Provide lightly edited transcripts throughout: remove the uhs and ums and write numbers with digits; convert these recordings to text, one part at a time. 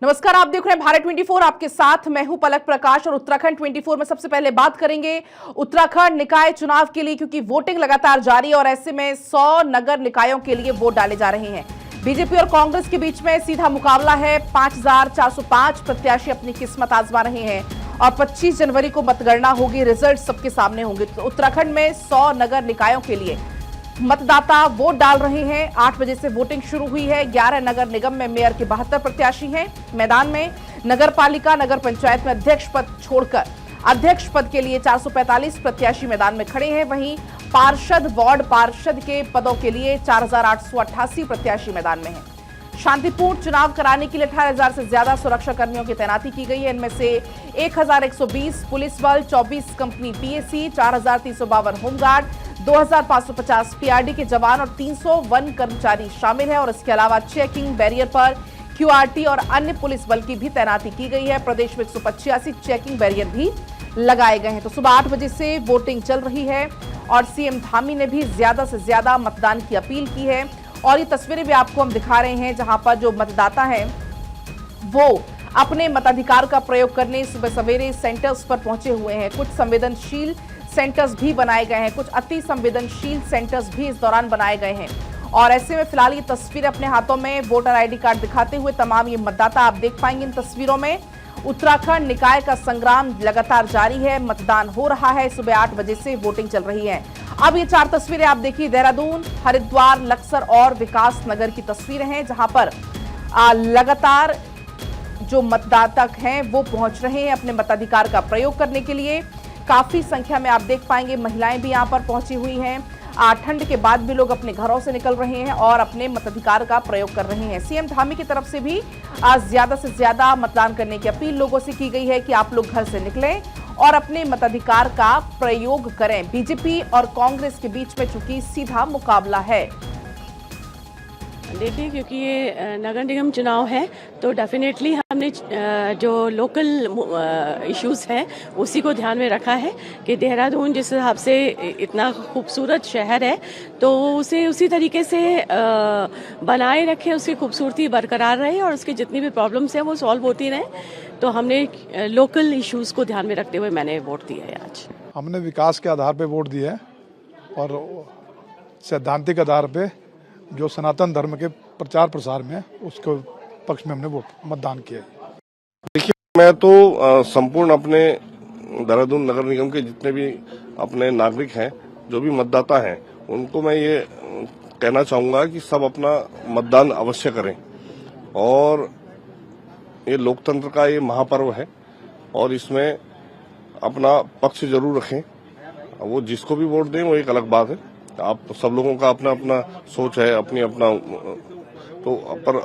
नमस्कार, आप देख रहे हैं भारत 24। आपके साथ मैं हूं पलक प्रकाश और उत्तराखंड 24 में सबसे पहले बात करेंगे उत्तराखंड निकाय चुनाव के लिए, क्योंकि वोटिंग लगातार जारी है और ऐसे में 100 नगर निकायों के लिए वोट डाले जा रहे हैं। बीजेपी और कांग्रेस के बीच में सीधा मुकाबला है। 5405 प्रत्याशी अपनी किस्मत आजमा रहे हैं और 25 जनवरी को मतगणना होगी। रिजल्ट सबके सामने होंगे। तो उत्तराखंड में 100 नगर निकायों के लिए मतदाता वोट डाल रहे हैं। 8 बजे से वोटिंग शुरू हुई है। 11 नगर निगम में मेयर के 72 प्रत्याशी हैं मैदान में। नगर पालिका, नगर पंचायत में अध्यक्ष पद छोड़कर अध्यक्ष पद के लिए 445 प्रत्याशी मैदान में खड़े हैं। वहीं पार्षद, वार्ड पार्षद के पदों के लिए 4888 प्रत्याशी मैदान में हैं। शांतिपूर्ण चुनाव कराने के लिए 18,000 से ज्यादा सुरक्षा कर्मियों की तैनाती की गई है। इनमें से 1120 पुलिस बल, 24 कंपनी पीएसी, 4352 होमगार्ड, 2550 पीआरडी के जवान और 300 वन कर्मचारी शामिल है। और इसके अलावा चेकिंग बैरियर पर क्यूआरटी और अन्य पुलिस बल की भी तैनाती की गई है। प्रदेश में 185 चेकिंग बैरियर भी लगाए गए हैं। तो सुबह 8 बजे से वोटिंग चल रही है और सीएम धामी ने भी ज्यादा से ज्यादा मतदान की अपील की है। और ये तस्वीरें भी आपको हम दिखा रहे हैं जहां पर जो मतदाता हैं वो अपने मताधिकार का प्रयोग करने सुबह सवेरे सेंटर्स पर पहुंचे हुए हैं। कुछ संवेदनशील सेंटर्स भी बनाए गए हैं, कुछ अति संवेदनशील सेंटर्स भी इस दौरान बनाए गए हैं। और ऐसे में फिलहाल ये तस्वीरें अपने हाथों में वोटर आईडी कार्ड दिखाते हुए तमाम ये मतदाता आप देख पाएंगे इन तस्वीरों में। उत्तराखंड निकाय का संग्राम लगातार जारी है। मतदान हो रहा है। सुबह 8 बजे से वोटिंग चल रही है। अब ये 4 तस्वीरें आप देखिए, देहरादून, हरिद्वार, लक्सर और विकास नगर की तस्वीरें हैं जहां पर लगातार जो मतदाता हैं वो पहुंच रहे हैं अपने मताधिकार का प्रयोग करने के लिए। काफी संख्या में आप देख पाएंगे महिलाएं भी यहां पर पहुंची हुई हैं। ठंड के बाद भी लोग अपने घरों से निकल रहे हैं और अपने मताधिकार का प्रयोग कर रहे हैं। सीएम धामी की तरफ से भी आज ज्यादा से ज्यादा मतदान करने की अपील लोगों से की गई है कि आप लोग घर से निकलें और अपने मताधिकार का प्रयोग करें। बीजेपी और कांग्रेस के बीच में चूंकि सीधा मुकाबला है। देखिए, क्योंकि ये नगर निगम चुनाव है तो डेफिनेटली हमने जो लोकल इश्यूज हैं उसी को ध्यान में रखा है कि देहरादून जिस हिसाब से इतना खूबसूरत शहर है तो उसे उसी तरीके से बनाए रखें, उसकी खूबसूरती बरकरार रहे और उसकी जितनी भी प्रॉब्लम्स हैं वो सॉल्व होती रहें। तो हमने लोकल इश्यूज को ध्यान में रखते हुए मैंने वोट दिया है। आज हमने विकास के आधार पे वोट दिया है और सैद्धांतिक आधार पे जो सनातन धर्म के प्रचार प्रसार में उसके पक्ष में हमने वोट मतदान किया। देखिए, मैं तो संपूर्ण अपने देहरादून नगर निगम के जितने भी अपने नागरिक हैं, जो भी मतदाता हैं, उनको मैं ये कहना चाहूंगा कि सब अपना मतदान अवश्य करें। और ये लोकतंत्र का ये महापर्व है और इसमें अपना पक्ष जरूर रखें। वो जिसको भी वोट दें वो एक अलग बात है। आप सब लोगों का अपना अपना सोच है, अपनी अपना, तो पर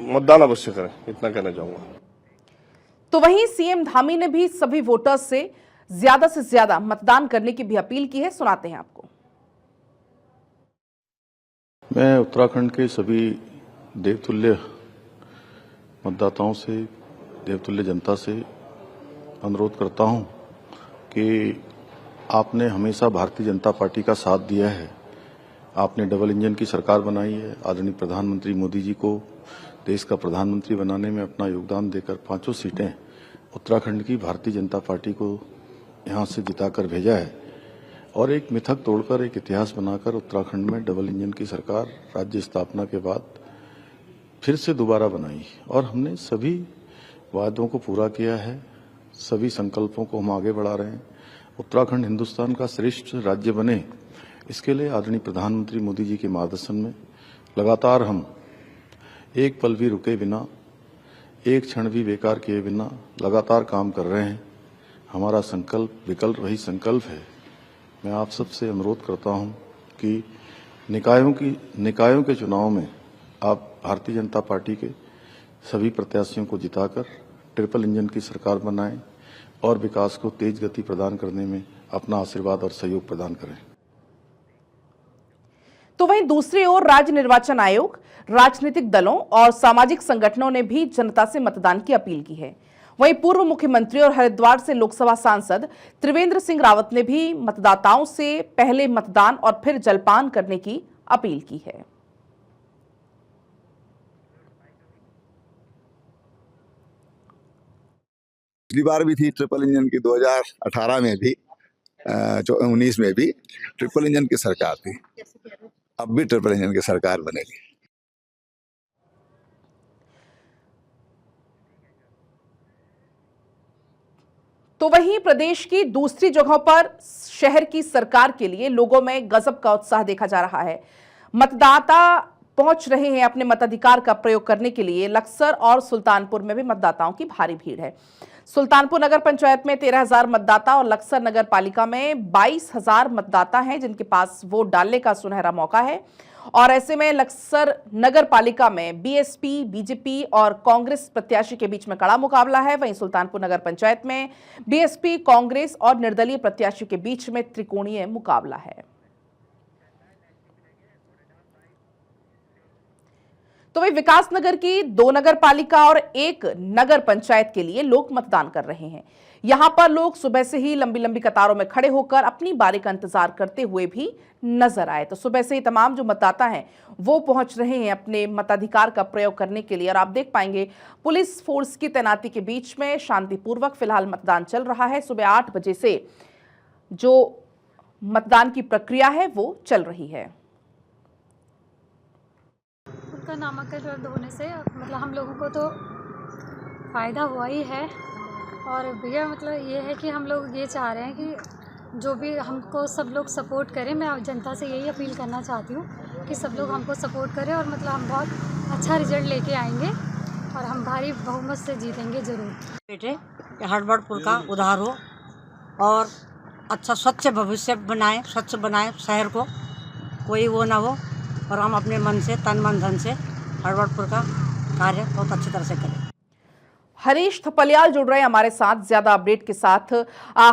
मतदान अवश्य करें, इतना कहना चाहूंगा। तो वहीं सीएम धामी ने भी सभी वोटर्स से ज्यादा मतदान करने की भी अपील की है। सुनाते हैं आपको। मैं उत्तराखंड के सभी देवतुल्य मतदाताओं से, देवतुल्य जनता से अनुरोध करता हूं कि आपने हमेशा भारतीय जनता पार्टी का साथ दिया है। आपने डबल इंजन की सरकार बनाई है। आदरणीय प्रधानमंत्री मोदी जी को देश का प्रधानमंत्री बनाने में अपना योगदान देकर 5 सीटें उत्तराखंड की भारतीय जनता पार्टी को यहां से जिताकर भेजा है और एक मिथक तोड़कर, एक इतिहास बनाकर उत्तराखंड में डबल इंजन की सरकार राज्य स्थापना के बाद फिर से दोबारा बनाई और हमने सभी वादों को पूरा किया है। सभी संकल्पों को हम आगे बढ़ा रहे हैं। उत्तराखंड हिंदुस्तान का श्रेष्ठ राज्य बने, इसके लिए आदरणीय प्रधानमंत्री मोदी जी के मार्गदर्शन में लगातार हम एक पल भी रुके बिना, एक क्षण भी बेकार किए बिना लगातार काम कर रहे हैं। हमारा संकल्प, विकल्प वही संकल्प है। मैं आप सबसे अनुरोध करता हूं कि निकायों के चुनाव में आप भारतीय जनता पार्टी के सभी प्रत्याशियों को जिताकर ट्रिपल इंजन की सरकार बनाएं और विकास को तेज गति प्रदान करने में अपना आशीर्वाद और सहयोग प्रदान करें। तो वहीं दूसरी ओर राज्य निर्वाचन आयोग, राजनीतिक दलों और सामाजिक संगठनों ने भी जनता से मतदान की अपील की है। वहीं पूर्व मुख्यमंत्री और हरिद्वार से लोकसभा सांसद त्रिवेंद्र सिंह रावत ने भी मतदाताओं से पहले मतदान और फिर जलपान करने की अपील की है। पिछली बार भी थी ट्रिपल इंजन की, 2018 में भी, 19 में भी ट्रिपल इंजन की सरकार थी। अब भी ट्रिपल इंजन की सरकार बनेगी। तो वहीं प्रदेश की दूसरी जगहों पर शहर की सरकार के लिए लोगों में गजब का उत्साह देखा जा रहा है। मतदाता पहुंच रहे हैं अपने मताधिकार का प्रयोग करने के लिए। लक्सर और सुल्तानपुर में भी मतदाताओं की भारी भीड़ है। सुल्तानपुर नगर पंचायत में 13,000 मतदाता और लक्सर नगर पालिका में 22,000 मतदाता हैं जिनके पास वोट डालने का सुनहरा मौका है। और ऐसे में लक्सर नगर पालिका में बीएसपी, बीजेपी और कांग्रेस प्रत्याशी के बीच में कड़ा मुकाबला है। वहीं सुल्तानपुर नगर पंचायत में बीएसपी, कांग्रेस और निर्दलीय प्रत्याशी के बीच में त्रिकोणीय मुकाबला है। तो वही विकासनगर की 2 नगर पालिका और 1 नगर पंचायत के लिए लोग मतदान कर रहे हैं। यहां पर लोग सुबह से ही लंबी लंबी कतारों में खड़े होकर अपनी बारी का इंतजार करते हुए भी नजर आए। तो सुबह से ही तमाम जो मतदाता हैं वो पहुंच रहे हैं अपने मताधिकार का प्रयोग करने के लिए। और आप देख पाएंगे पुलिस फोर्स की तैनाती के बीच में शांतिपूर्वक फिलहाल मतदान चल रहा है। सुबह 8 बजे से जो मतदान की प्रक्रिया है वो चल रही है। उनका नामांकन रद्द होने से मतलब हम लोगों को तो फ़ायदा हुआ ही है। और भैया मतलब ये है कि हम लोग ये चाह रहे हैं कि जो भी हमको सब लोग सपोर्ट करें। मैं जनता से यही अपील करना चाहती हूँ कि सब लोग हमको सपोर्ट करें और मतलब हम बहुत अच्छा रिजल्ट लेके आएंगे और हम भारी बहुमत से जीतेंगे ज़रूर। बेटे हड़बड़पुर का उद्धार हो और अच्छा स्वच्छ भविष्य बनाएं, स्वच्छ बनाएं शहर को, कोई वो ना हो। और हम अपने मन से, तन मन धन से हड़बड़पुर का कार्य बहुत अच्छी तरह से करें। हरीश थपलियाल जुड़ रहे हैं हमारे साथ ज्यादा अपडेट के साथ।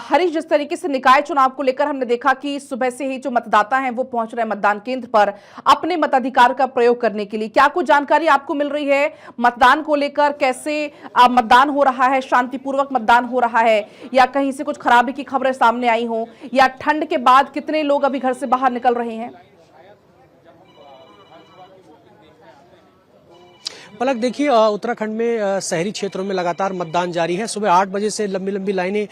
हरीश, जिस तरीके से निकाय चुनाव को लेकर हमने देखा कि सुबह से ही जो मतदाता हैं वो पहुंच रहे हैं मतदान केंद्र पर अपने मताधिकार का प्रयोग करने के लिए, क्या कुछ जानकारी आपको मिल रही है मतदान को लेकर? कैसे मतदान हो रहा है? शांतिपूर्वक मतदान हो रहा है या कहीं से कुछ खराबी की खबरें सामने आई हो? या ठंड के बाद कितने लोग अभी घर से बाहर निकल रहे हैं? पलक, देखिए उत्तराखंड में शहरी क्षेत्रों में लगातार मतदान जारी है। सुबह 8 बजे से लंबी लंबी लाइनें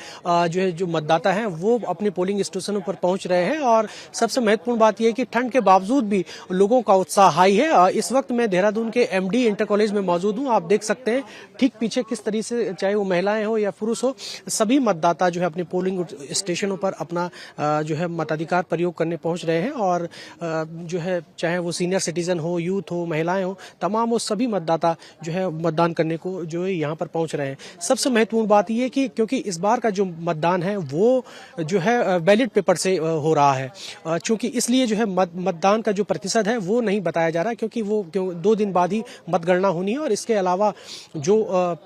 जो मतदाता हैं वो अपने पोलिंग स्टेशनों पर पहुंच रहे हैं। और सबसे महत्वपूर्ण बात यह है कि ठंड के बावजूद भी लोगों का उत्साह हाई है। इस वक्त मैं देहरादून के एमडी इंटर कॉलेज में मौजूद हूं। आप देख सकते हैं ठीक पीछे किस तरीके से, चाहे वो महिलाएं हो या पुरुष हो, सभी मतदाता जो है अपने पोलिंग स्टेशनों पर अपना जो है मताधिकार प्रयोग करने पहुंच रहे हैं। और जो है चाहे वो सीनियर सिटीजन हो, यूथ हो, महिलाएं हो, तमाम वो सभी मतदाता जो है मतदान करने को जो है यहाँ पर पहुंच रहे हैं। सबसे महत्वपूर्ण बात यह है कि क्योंकि इस बार का जो मतदान है वो जो है बैलेट पेपर से हो रहा है, क्योंकि इसलिए जो है मतदान का जो प्रतिशत है वो नहीं बताया जा रहा है, क्योंकि वो 2 दिन बाद ही मतगणना होनी है। और इसके अलावा जो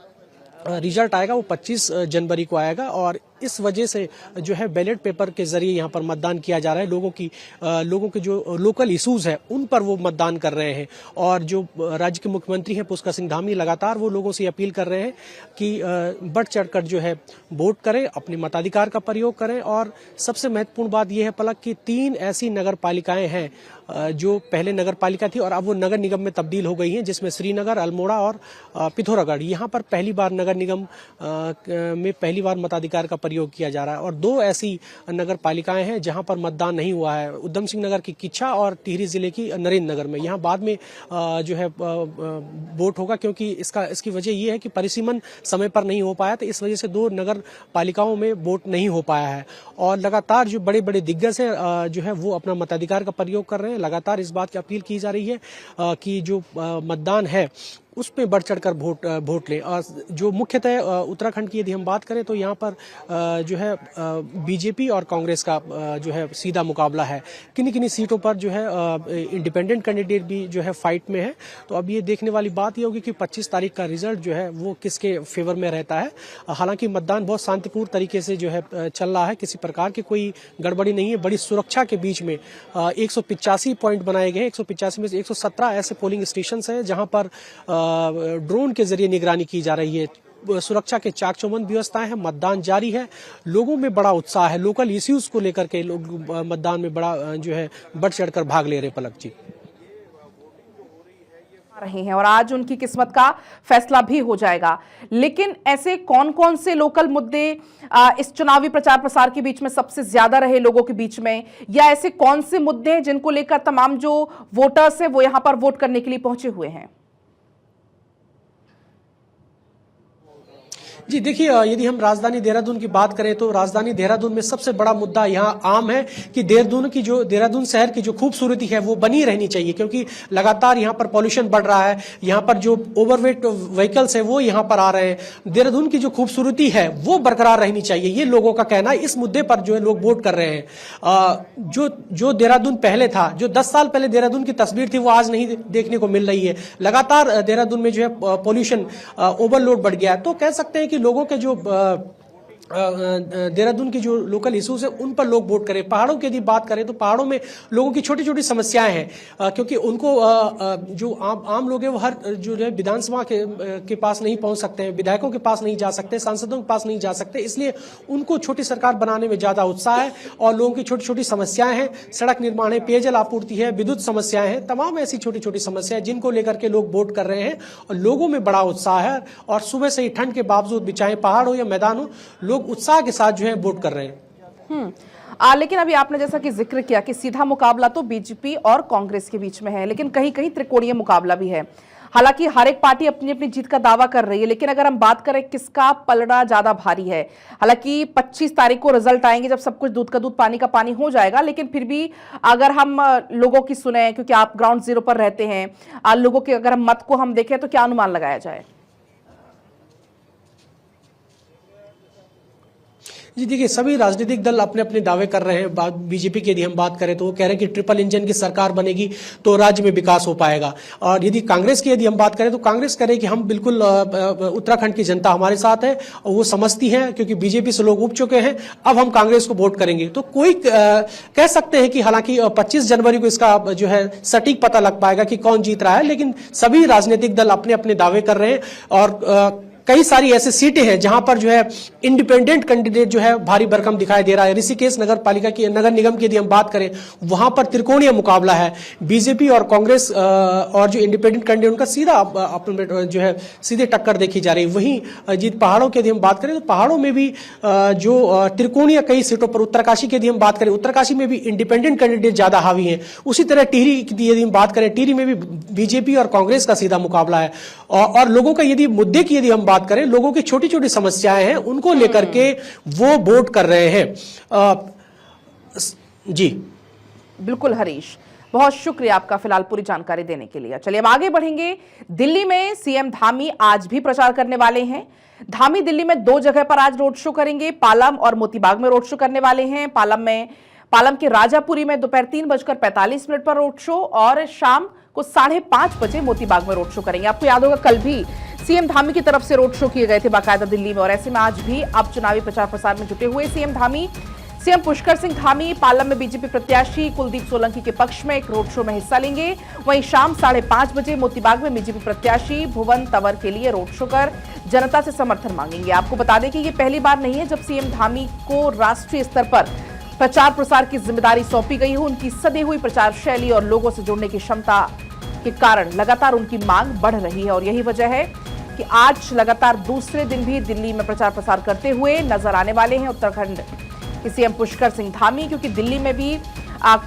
रिजल्ट आएगा वो 25 जनवरी को आएगा। और इस वजह से जो है बैलेट पेपर के जरिए यहाँ पर मतदान किया जा रहा है। लोगों के जो लोकल इश्यूज है उन पर वो मतदान कर रहे हैं। और जो राज्य के मुख्यमंत्री हैं पुष्कर सिंह धामी लगातार वो लोगों से अपील कर रहे हैं कि बढ़ चढ़कर जो है वोट करें, अपने मताधिकार का प्रयोग करें। और सबसे महत्वपूर्ण बात यह है पलक कि 3 ऐसी नगर पालिकाएं हैं जो पहले नगर पालिका थी और अब वो नगर निगम में तब्दील हो गई हैं, जिसमें श्रीनगर, अल्मोड़ा और पिथौरागढ़। यहाँ पर पहली बार नगर निगम में पहली बार मताधिकार का प्रयोग किया जा रहा है। और 2 ऐसी नगर पालिकाएं हैं जहां पर मतदान नहीं हुआ है, उधम सिंह नगर की किच्छा और टिहरी जिले की नरेंद्र नगर में। यहाँ बाद में जो है वोट होगा, क्योंकि इसकी वजह यह है कि परिसीमन समय पर नहीं हो पाया, तो इस वजह से 2 नगर पालिकाओं में वोट नहीं हो पाया है। और लगातार जो बड़े बड़े दिग्गज हैं जो है वो अपना मताधिकार का प्रयोग कर रहे हैं। लगातार इस बात की अपील की जा रही है कि जो मतदान है उसमें बढ़ चढ़कर वोट लें। और जो मुख्यतः उत्तराखंड की यदि हम बात करें तो यहाँ पर जो है बीजेपी और कांग्रेस का जो है सीधा मुकाबला है। किन्हीं सीटों पर जो है इंडिपेंडेंट कैंडिडेट भी जो है फाइट में है। तो अब ये देखने वाली बात ये होगी कि 25 तारीख का रिजल्ट जो है वो किसके फेवर में रहता है। हालांकि मतदान बहुत शांतिपूर्ण तरीके से जो है चल रहा है, किसी प्रकार की कोई गड़बड़ी नहीं है। बड़ी सुरक्षा के बीच में 185 पॉइंट बनाए गए हैं। 185 में से 117 ऐसे पोलिंग स्टेशन है जहां पर ड्रोन के जरिए निगरानी की जा रही है। सुरक्षा के चाक चौबंद व्यवस्थाएं हैं। मतदान जारी है, लोगों में बड़ा उत्साह है। लोकल इश्यूज को लेकर के लोग मतदान में बड़ा जो है बढ़ चढ़कर भाग ले रहे। पलक जी, रहे हैं और आज उनकी किस्मत का फैसला भी हो जाएगा। लेकिन ऐसे कौन कौन से लोकल मुद्दे इस चुनावी प्रचार प्रसार के बीच में सबसे ज्यादा रहे लोगों के बीच में, या ऐसे कौन से मुद्दे हैं जिनको लेकर तमाम जो वोटर्स हैं वो यहां पर वोट करने के लिए पहुंचे हुए हैं? जी देखिए, यदि हम राजधानी देहरादून की बात करें तो राजधानी देहरादून में सबसे बड़ा मुद्दा यहाँ आम है कि देहरादून शहर की जो खूबसूरती है वो बनी रहनी चाहिए, क्योंकि लगातार यहाँ पर पॉल्यूशन बढ़ रहा है, यहाँ पर जो ओवरवेट व्हीकल्स है वो यहाँ पर आ रहे हैं। देहरादून की जो खूबसूरती है वो बरकरार रहनी चाहिए, ये लोगों का कहना है। इस मुद्दे पर जो है लोग वोट कर रहे हैं। जो देहरादून पहले था, जो 10 साल पहले देहरादून की तस्वीर थी, वो आज नहीं देखने को मिल रही है। लगातार देहरादून में जो है पॉल्यूशन ओवरलोड बढ़ गया है। तो कह सकते हैं कि लोगों के जो देहरादून की जो लोकल इश्यूज है उन पर लोग वोट करें। पहाड़ों की यदि बात करें तो पहाड़ों में लोगों की छोटी छोटी समस्याएं हैं, क्योंकि उनको जो आम लोग हैं वो हर जो है विधानसभा के पास नहीं पहुंच सकते हैं, विधायकों के पास नहीं जा सकते, सांसदों के पास नहीं जा सकते, इसलिए उनको छोटी सरकार बनाने में ज्यादा उत्साह है और लोगों की छोटी छोटी समस्याएं हैं। सड़क निर्माण है, पेयजल आपूर्ति है, विद्युत समस्याएं हैं, तमाम ऐसी छोटी छोटी समस्याएं जिनको लेकर के लोग वोट कर रहे हैं और लोगों में बड़ा उत्साह है। और सुबह से ही ठंड के बावजूद भी, चाहे पहाड़ हो या मैदान हो, लोग उत्साह के साथ जो है वोट कर रहे हैं। लेकिन अभी आपने जैसा कि जिक्र किया कि सीधा मुकाबला तो बीजेपी और कांग्रेस के बीच में है, लेकिन कहीं कहीं त्रिकोणीय मुकाबला भी है। हालांकि हर एक पार्टी अपनी अपनी जीत का दावा कर रही है, लेकिन अगर हम बात करें किसका पलड़ा ज्यादा भारी है, हालांकि 25 तारीख को रिजल्ट आएंगे जब सब कुछ दूध का दूध पानी का पानी हो जाएगा, लेकिन फिर भी अगर हम लोगों की सुने, क्योंकि आप ग्राउंड जीरो पर रहते हैं, लोगों के अगर हम मत को हम देखें तो क्या अनुमान लगाया जाए? जी देखिए, सभी राजनीतिक दल अपने अपने दावे कर रहे हैं। बीजेपी की यदि हम बात करें तो वो कह रहे हैं कि ट्रिपल इंजन की सरकार बनेगी तो राज्य में विकास हो पाएगा। और यदि कांग्रेस की यदि हम बात करें तो कांग्रेस कह रही है कि हम बिल्कुल उत्तराखंड की जनता हमारे साथ है और वो समझती है, क्योंकि बीजेपी से लोग उब चुके हैं, अब हम कांग्रेस को वोट करेंगे। तो कोई कह सकते हैं कि हालांकि 25 जनवरी को इसका जो है सटीक पता लग पाएगा कि कौन जीत रहा है, लेकिन सभी राजनीतिक दल अपने अपने दावे कर रहे हैं। और कई सारी ऐसी सीटें हैं जहां पर जो है इंडिपेंडेंट कैंडिडेट जो है भारी भरकम दिखाई दे रहा है। ऋषिकेश नगर निगम की यदि हम बात करें, वहां पर त्रिकोणीय मुकाबला है। बीजेपी और कांग्रेस और जो इंडिपेंडेंट कैंडिडेट उनका सीधा जो है सीधे टक्कर देखी जा रही है। वहीं जीत पहाड़ों की यदि हम बात करें तो पहाड़ों में भी जो त्रिकोणीय कई सीटों पर, उत्तरकाशी की यदि हम बात करें, उत्तरकाशी में भी इंडिपेंडेंट कैंडिडेट ज्यादा हावी है। उसी तरह टिहरी की यदि हम बात करें, टिहरी में भी बीजेपी और कांग्रेस का सीधा मुकाबला है। और लोगों का यदि मुद्दे की यदि हम बात करें, लोगों की छोटी छोटी समस्याएं हैं, उनको लेकर के वो वोट कर रहे हैं। जी बिल्कुल हरीश, बहुत शुक्रिया आपका फिलहाल पूरी जानकारी देने के लिए। चलिए अब आगे बढ़ेंगे। दिल्ली में सीएम धामी आज भी प्रचार करने वाले हैं। धामी दिल्ली में 2 जगह पर आज रोड शो करेंगे, पालम और मोतीबाग में रोड शो करने वाले हैं। पालम के राजापुरी में दोपहर 3:45 पर रोड शो और शाम को 5:30 बजे मोतीबाग में रोड शो करेंगे। आपको याद होगा कल भी सीएम धामी की तरफ से रोड शो किए गए थे बाकायदा दिल्ली में, और ऐसे में आज भी अब चुनावी प्रचार प्रसार में जुटे हुए सीएम धामी। सीएम पुष्कर सिंह धामी पालम में बीजेपी प्रत्याशी कुलदीप सोलंकी के पक्ष में एक रोड शो में हिस्सा लेंगे। वहीं शाम 5:30 बजे मोतीबाग में बीजेपी प्रत्याशी भुवन तंवर के लिए रोड शो कर जनता से समर्थन मांगेंगे। आपको बता दें कि ये पहली बार नहीं है जब सीएम धामी को राष्ट्रीय स्तर पर प्रचार प्रसार की जिम्मेदारी सौंपी गई हो। उनकी सदी हुई प्रचार शैली और लोगों से जुड़ने की क्षमता के कारण लगातार उनकी मांग बढ़ रही है, और यही वजह है कि आज लगातार दूसरे दिन भी दिल्ली में प्रचार प्रसार करते हुए नजर आने वाले हैं उत्तराखंड के सीएम पुष्कर सिंह धामी, क्योंकि दिल्ली में भी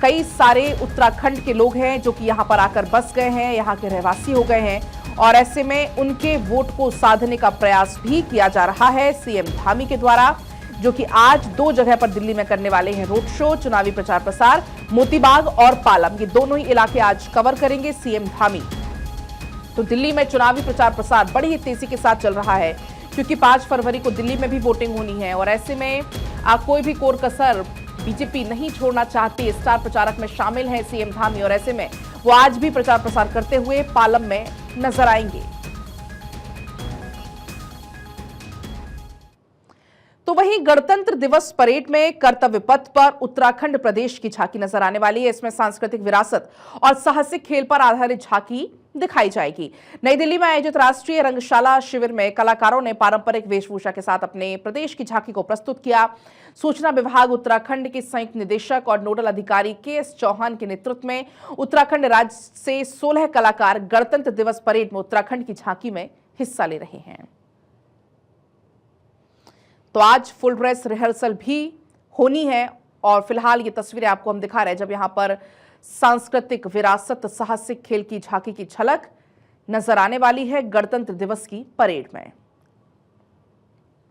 कई सारे उत्तराखंड के लोग हैं जो कि यहां पर आकर बस गए हैं, यहां के रहवासी हो गए हैं, और ऐसे में उनके वोट को साधने का प्रयास भी किया जा रहा है सीएम धामी के द्वारा, जो कि आज 2 जगह पर दिल्ली में करने वाले हैं रोड शो। चुनावी प्रचार प्रसार मोतीबाग और पालम, ये दोनों ही इलाके आज कवर करेंगे सीएम धामी। तो दिल्ली में चुनावी प्रचार प्रसार बड़ी ही तेजी के साथ चल रहा है, क्योंकि 5 फरवरी को दिल्ली में भी वोटिंग होनी है, और ऐसे में कोई भी कोर कसर बीजेपी नहीं छोड़ना चाहती। स्टार प्रचारक में शामिल है सीएम धामी, और ऐसे में वो आज भी प्रचार प्रसार करते हुए पालम में नजर आएंगे। तो वहीं गणतंत्र दिवस परेड में कर्तव्य पथ पर उत्तराखंड प्रदेश की झांकी नजर आने वाली है। इसमें सांस्कृतिक विरासत और साहसिक खेल पर आधारित झांकी दिखाई जाएगी। नई दिल्ली में आयोजित राष्ट्रीय रंगशाला शिविर में कलाकारों ने पारंपरिक वेशभूषा के साथ अपने प्रदेश की झांकी को प्रस्तुत किया। सूचना विभाग उत्तराखंड के संयुक्त निदेशक और नोडल अधिकारी के.एस. चौहान के नेतृत्व में उत्तराखंड राज्य से 16 कलाकार गणतंत्र दिवस परेड में उत्तराखंड की झांकी में हिस्सा ले रहे हैं। तो आज फुल ड्रेस रिहर्सल भी होनी है और फिलहाल ये तस्वीरें आपको हम दिखा रहे हैं जब यहां पर सांस्कृतिक विरासत, साहसिक खेल की झांकी की झलक नजर आने वाली है गणतंत्र दिवस की परेड में।